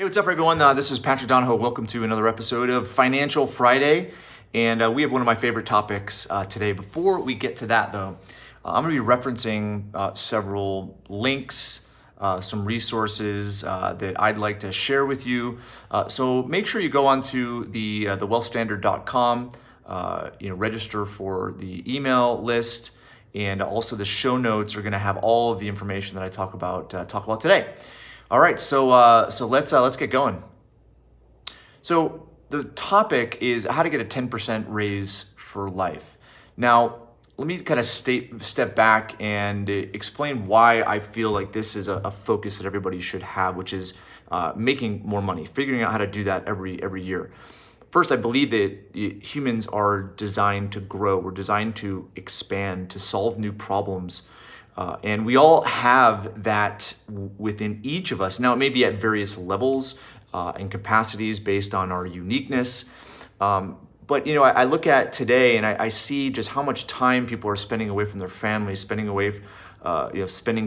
what's up, everyone? This is Patrick Donahoe. Welcome to another episode of Financial Friday. And we have one of my favorite topics today. Before we get to that, though, I'm going to be referencing several links, some resources that I'd like to share with you. So make sure you go onto the wealthstandard.com, register for the email list, and also the show notes are going to have all of the information that I talk about today. All right, so let's get going. So the topic is how to get a 10% raise for life. Now, let me kind of step back and explain why I feel like this is a focus that everybody should have, which is making more money, figuring out how to do that every year. First, I believe that humans are designed to grow. We're designed to expand, to solve new problems. And we all have that within each of us. Now, it may be at various levels and capacities based on our uniqueness. But, I look at today and I see just how much time people are spending away from their families, spending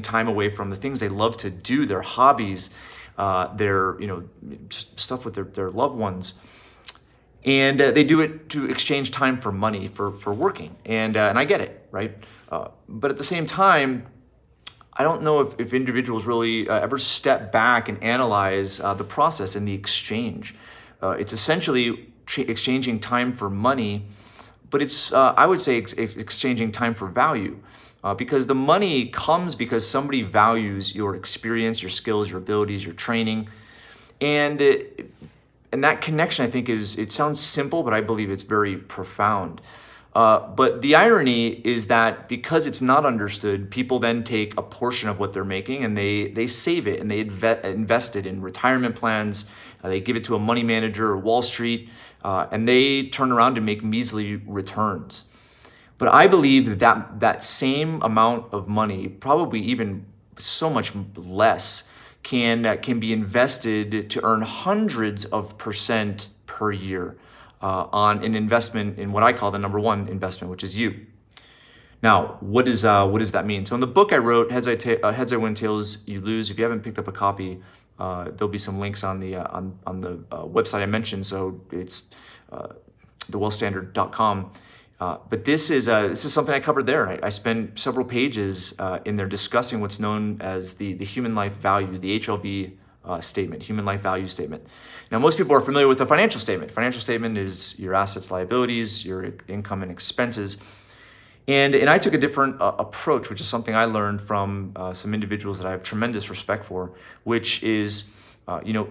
time away from the things they love to do, their hobbies, just stuff with their loved ones. And they do it to exchange time for money, for working. And I get it, right? But at the same time, I don't know if individuals really ever step back and analyze the process and the exchange. It's essentially exchanging time for money, but it's, I would say, exchanging time for value. Because the money comes because somebody values your experience, your skills, your abilities, your training. And that connection, I think, it sounds simple, but I believe it's very profound. But the irony is that because it's not understood, people then take a portion of what they're making and they save it and they invest it in retirement plans. They give it to a money manager or Wall Street, and they turn around and make measly returns. But I believe that same amount of money, probably even so much less, can be invested to earn hundreds of % per year on an investment in what I call the number one investment, which is you. Now, what does that mean? So in the book I wrote, Heads I Win, Tails You Lose. If you haven't picked up a copy, there'll be some links on the website I mentioned. So it's thewealthstandard.com. But this is something I covered there. I spent several pages in there discussing what's known as the human life value, the HLV statement, human life value statement. Now, most people are familiar with the financial statement. Financial statement is your assets, liabilities, your income and expenses. And I took a different approach, which is something I learned from some individuals that I have tremendous respect for, which is,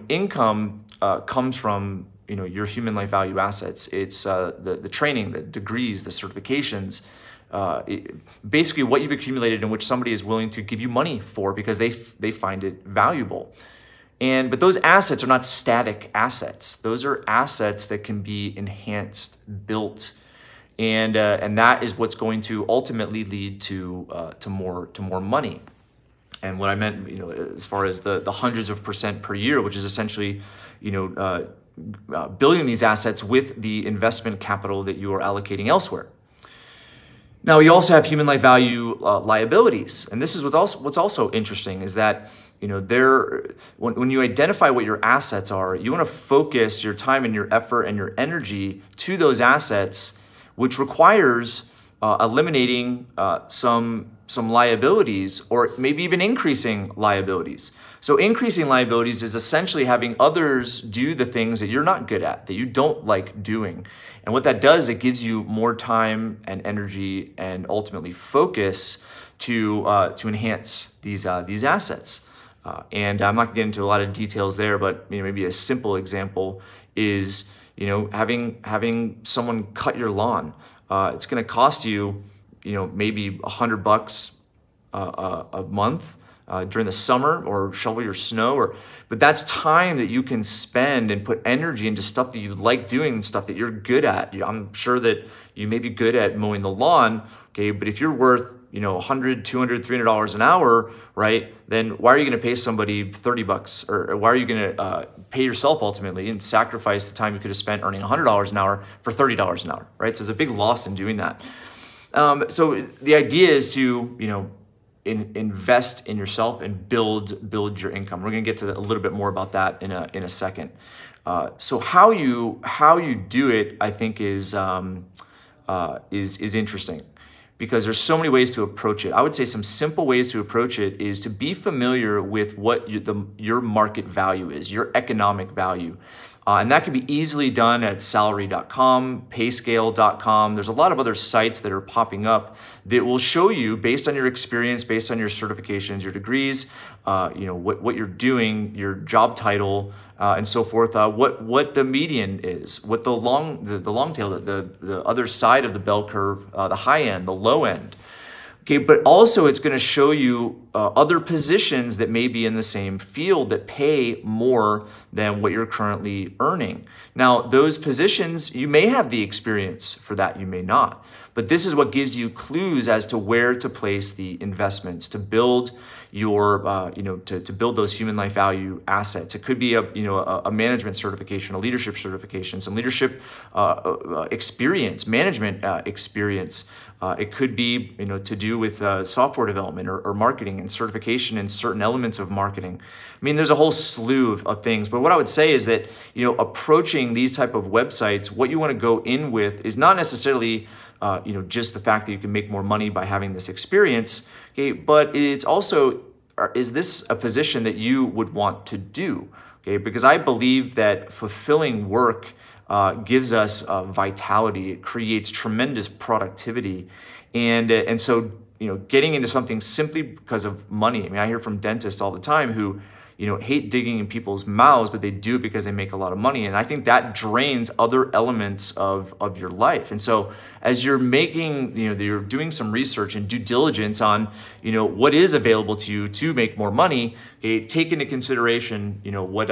income comes from your human life value assets. It's the training, the degrees, the certifications, basically what you've accumulated and which somebody is willing to give you money for because they find it valuable. But those assets are not static assets. Those are assets that can be enhanced, built, and that is what's going to ultimately lead to more money. And what I meant, as far as the hundreds of % per year, which is essentially, building these assets with the investment capital that you are allocating elsewhere. Now, we also have human life value liabilities. And this is what's also interesting is that, when you identify what your assets are, you want to focus your time and your effort and your energy to those assets, which requires eliminating some liabilities or maybe even increasing liabilities. So increasing liabilities is essentially having others do the things that you're not good at, that you don't like doing. And what that does, it gives you more time and energy and ultimately focus to enhance these assets. And I'm not going to get into a lot of details there, but maybe a simple example is having someone cut your lawn. It's going to cost you maybe $100 a month during the summer, or shovel your snow, but that's time that you can spend and put energy into stuff that you like doing and stuff that you're good at. I'm sure that you may be good at mowing the lawn, okay, but if you're worth $100, $200, $300 an hour, right? Then why are you going to pay somebody $30, or why are you going to pay yourself ultimately and sacrifice the time you could have spent earning $100 an hour for $30 an hour, right? So there's a big loss in doing that. So the idea is to invest in yourself and build your income. We're going to get to a little bit more about that in a second. So how you do it, I think, is interesting, because there's so many ways to approach it. I would say some simple ways to approach it is to be familiar with what your market value is, your economic value. And that can be easily done at salary.com, payscale.com. There's a lot of other sites that are popping up that will show you, based on your experience, based on your certifications, your degrees, what you're doing, your job title, and so forth, what the median is, what the long tail, the other side of the bell curve, the high end, the low end. Okay, but also it's going to show you other positions that may be in the same field that pay more than what you're currently earning. Now, those positions, you may have the experience for that, you may not. But this is what gives you clues as to where to place the investments to build your, to build those human life value assets. It could be a management certification, a leadership certification, some leadership experience, management experience. It could be, to do with software development or marketing and certification in certain elements of marketing. I mean, there's a whole slew of things. But what I would say is that, approaching these type of websites, what you want to go in with is not necessarily, just the fact that you can make more money by having this experience. Okay, but it's also, is this a position that you would want to do? Okay, because I believe that fulfilling work gives us vitality. It creates tremendous productivity, and so getting into something simply because of money. I mean, I hear from dentists all the time who hate digging in people's mouths, but they do it because they make a lot of money, and I think that drains other elements of your life. And so, as you're making, you're doing some research and due diligence on what is available to you to make more money, take into consideration what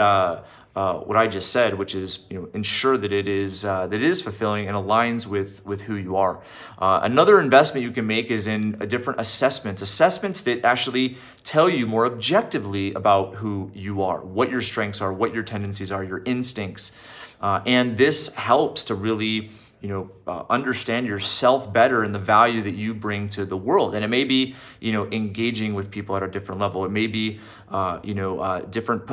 I just said, which is ensure that it is fulfilling and aligns with who you are. Another investment you can make is in a different assessments that actually tell you more objectively about who you are, what your strengths are, what your tendencies are, your instincts, and this helps to really understand yourself better and the value that you bring to the world. And it may be engaging with people at a different level. It may be different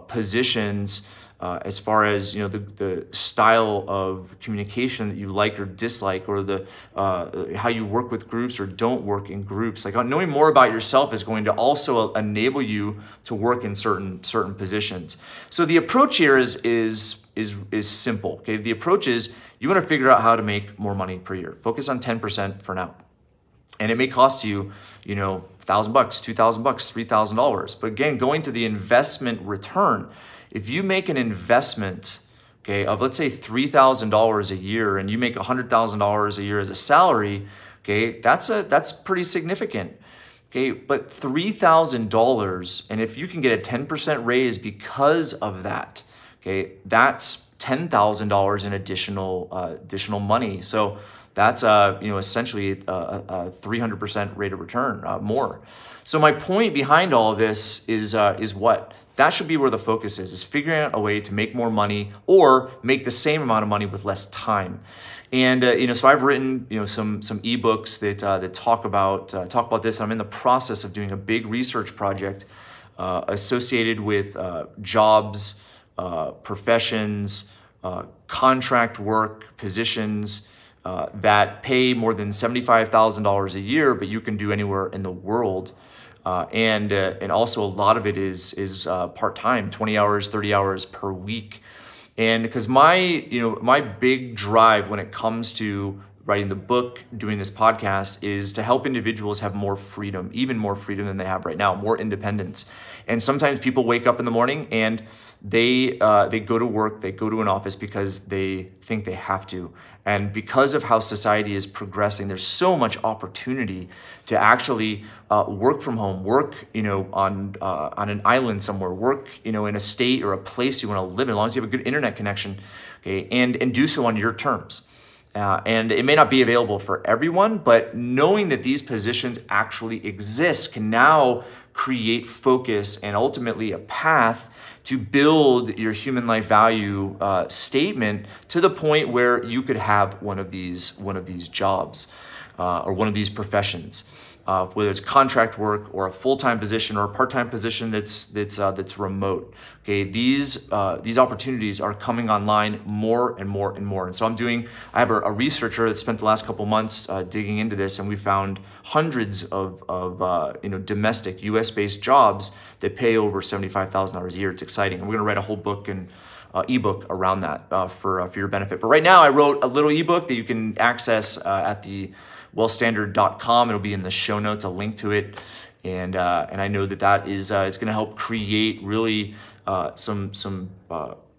positions as far as the style of communication that you like or dislike, or the how you work with groups or don't work in groups. Like, knowing more about yourself is going to also enable you to work in certain positions. So the approach here is simple. Okay, the approach is you want to figure out how to make more money per year. Focus on 10% for now. And it may cost you, $1,000, $2,000, $3,000. But again, going to the investment return, if you make an investment, okay, of let's say $3,000 a year, and you make $100,000 a year as a salary, okay, that's pretty significant. Okay, but $3,000, and if you can get a 10% raise because of that, okay, that's $10,000 in additional money. So that's essentially a 300% rate of return, more. So my point behind all of this is what? That should be where the focus is figuring out a way to make more money or make the same amount of money with less time. And so I've written some ebooks that talk about this. I'm in the process of doing a big research project associated with jobs, professions, contract work, positions that pay more than $75,000 a year, but you can do anywhere in the world. And also a lot of it is part-time, 20 hours, 30 hours per week. And because my big drive when it comes to writing the book, doing this podcast, is to help individuals have more freedom, even more freedom than they have right now, more independence. And sometimes people wake up in the morning and they go to work, they go to an office because they think they have to. And because of how society is progressing, there's so much opportunity to actually work from home, work on an island somewhere, work in a state or a place you want to live in, as long as you have a good internet connection, okay, and do so on your terms. And it may not be available for everyone, but knowing that these positions actually exist can now create focus and ultimately a path to build your human life value statement to the point where you could have one of these jobs. or one of these professions, whether it's contract work or a full-time position or a part-time position that's remote. Okay, these opportunities are coming online more and more and more. And so I have a researcher that spent the last couple months digging into this, and we found hundreds of domestic U.S.-based jobs that pay over $75,000 a year. It's exciting, and we're going to write a whole book and ebook around that for your benefit. But right now, I wrote a little ebook that you can access at the wealthstandard.com. It'll be in the show notes, a link to it. And I know that is it's going to help create really some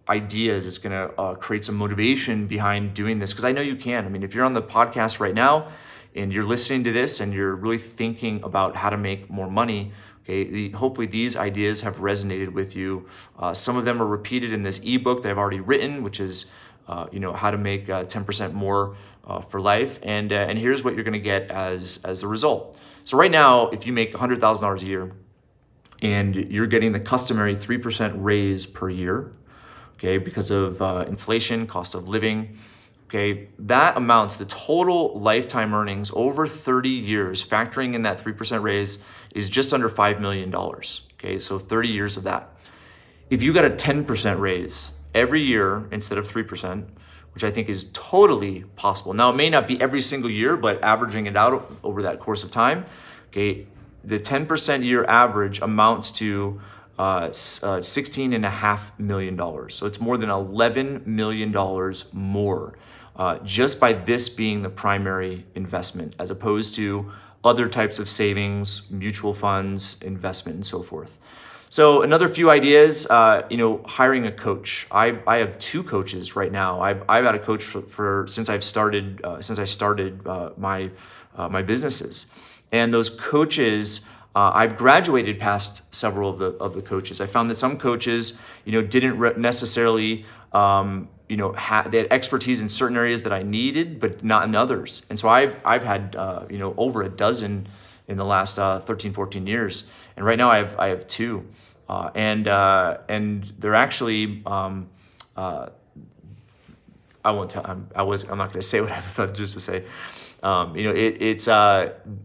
ideas. It's going to create some motivation behind doing this, because I know you can. I mean, if you're on the podcast right now and you're listening to this and you're really thinking about how to make more money, okay, hopefully these ideas have resonated with you. Some of them are repeated in this ebook that I've already written, which is how to make 10% more for life. And here's what you're going to get as the result. So right now, if you make $100,000 a year and you're getting the customary 3% raise per year, okay, because of inflation, cost of living, okay, that amounts, the total lifetime earnings over 30 years, factoring in that 3% raise, is just under $5 million. Okay, so 30 years of that. If you got a 10% raise every year instead of 3%, which I think is totally possible. Now, it may not be every single year, but averaging it out over that course of time, okay, the 10% year average amounts to $16.5 million. So it's more than $11 million more just by this being the primary investment, as opposed to other types of savings, mutual funds, investment, and so forth. So another few ideas, hiring a coach. I have 2 coaches right now. I've had a coach since I started my businesses, and those coaches, I've graduated past several of the coaches. I found that some coaches, didn't necessarily, they had expertise in certain areas that I needed, but not in others. And so I've had, over a dozen in the last 13, 14 years. And right now I have 2. And they're actually, I won't tell, I'm not going to say what I thought just to say.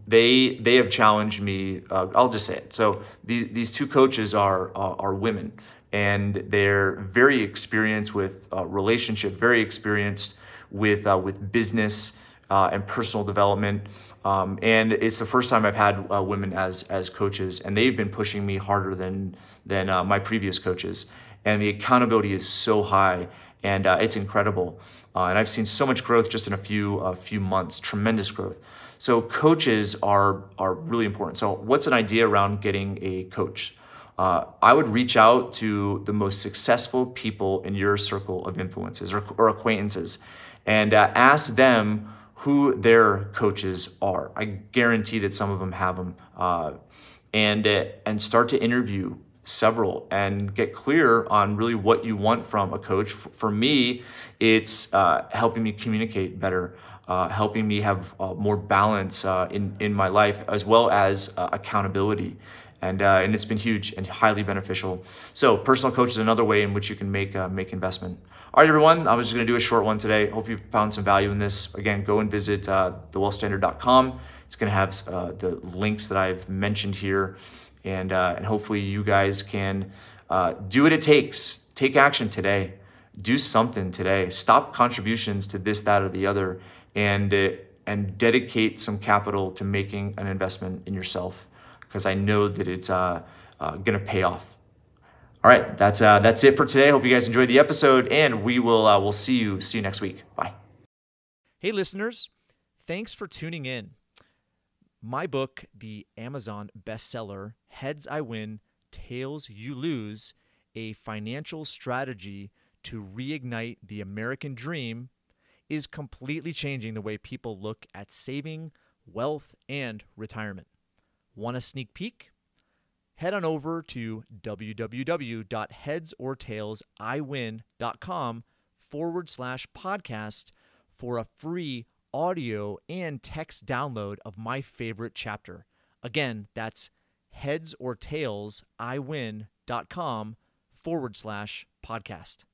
They have challenged me. I'll just say it. So these 2 coaches are women, and they're very experienced with relationship, very experienced with business and personal development. And it's the first time I've had women as coaches, and they've been pushing me harder than my previous coaches. And the accountability is so high, and it's incredible. And I've seen so much growth just in a few months, tremendous growth. So coaches are really important. So what's an idea around getting a coach? I would reach out to the most successful people in your circle of influences or acquaintances, and ask them who their coaches are. I guarantee that some of them have them, and start to interview several and get clear on really what you want from a coach. For me, it's helping me communicate better, helping me have more balance in my life, as well as accountability. And it's been huge and highly beneficial. So personal coach is another way in which you can make investment. All right, everyone, I was just gonna do a short one today. Hope you found some value in this. Again, go and visit thewealthstandard.com. It's gonna have the links that I've mentioned here. And hopefully you guys can do what it takes. Take action today. Do something today. Stop contributions to this, that, or the other, and dedicate some capital to making an investment in yourself, because I know that it's gonna pay off. All right, that's it for today. Hope you guys enjoyed the episode, and we'll see you next week. Bye. Hey, listeners, thanks for tuning in. My book, the Amazon bestseller, Heads I Win, Tails You Lose, a financial strategy to reignite the American dream, is completely changing the way people look at saving, wealth, and retirement. Want a sneak peek? Head on over to www.headsortailsiwin.com/podcast for a free audio and text download of my favorite chapter. Again, that's headsortailsiwin.com/podcast.